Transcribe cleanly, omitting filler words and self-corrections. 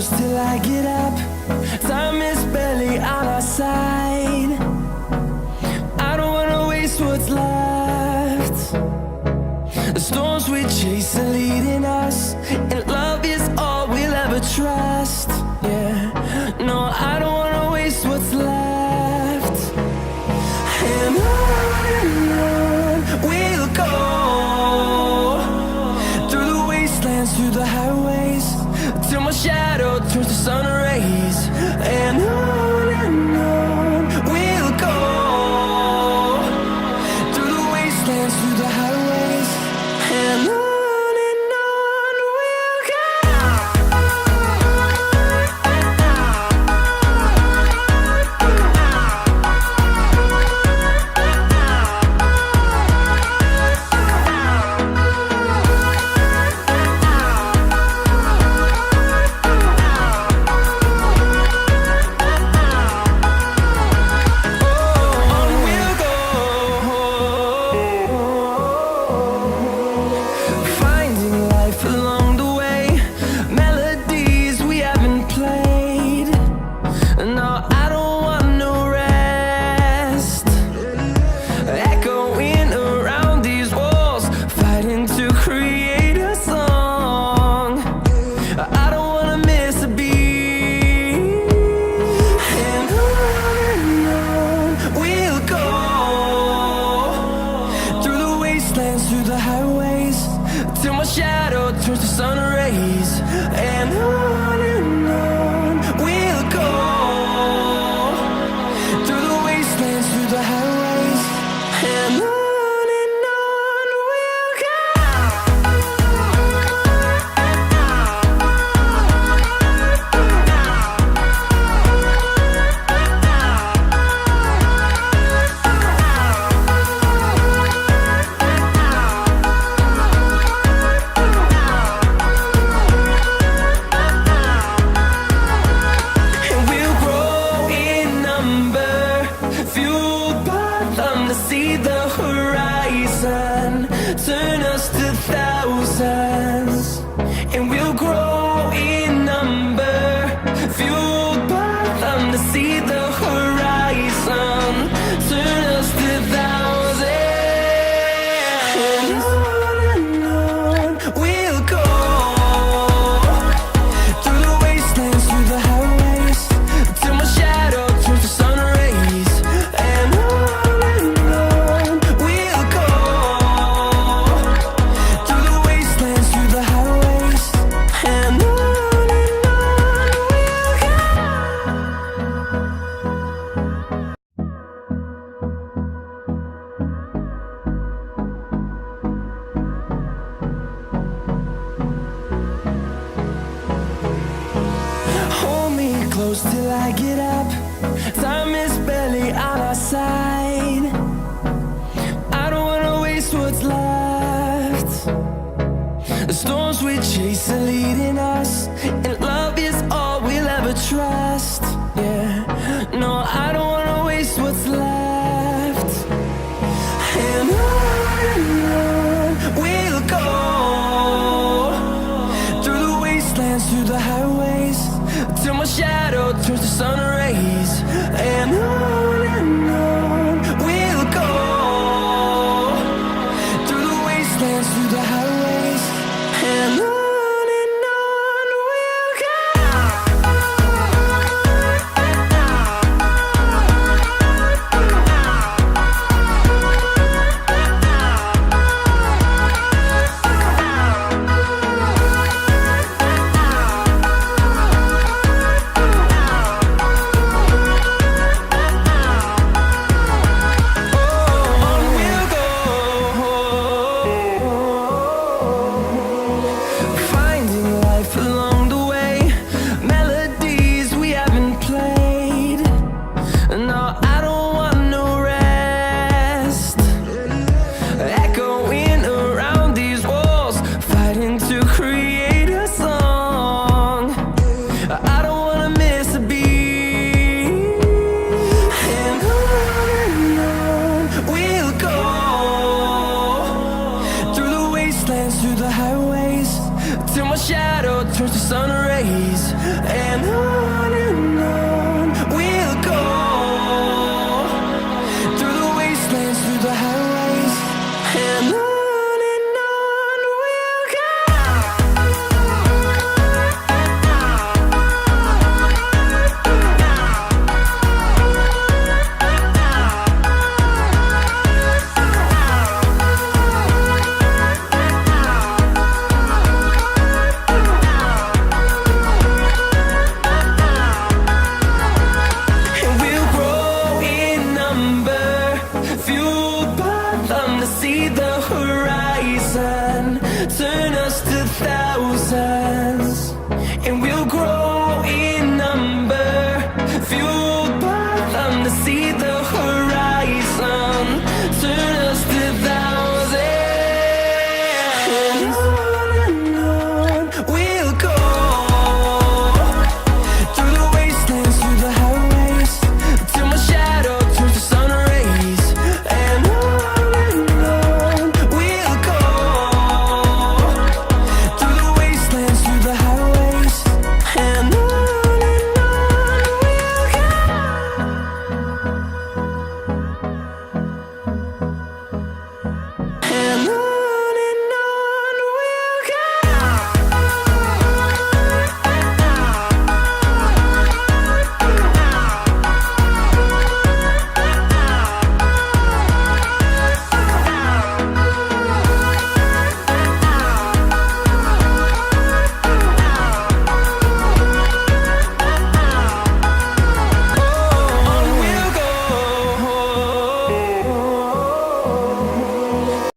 close till I get up. Time is barely on our side. I don't wanna waste what's left. The storms we chase are leading us, and love is all we'll ever trust. Yeah, no, I don't wanna waste what's left. And on we'll go, through the wastelands, through the highways, till my shadow turns to sun rays. And on we'll go, through the wastelands, through the highways, and on we'll go. Finding life along the way, melodies we haven't played. No, I don't want no rest. Echoing around these walls, fighting to create a song. I don't wanna miss a beat. And on we'll go, through the wastelands, through the highways, till my shadow turns to sun rays. And on we'll go, through the wastelands, through the highways, and on we'll go. And we'll grow in number, fueled by them to see the horizon, turn us to thousands. And we'll grow in number, fueled by them to see the horizon, turn us to thousands. And on we'll go, through the wastelands, through the highways, till my shadow turns to sun rays. And on we'll go, through the wastelands, through the highways, and on we'll go. Hold me close till I get up. Time is barely on our side. I don't wanna waste what's left. The storms we chase are leading us,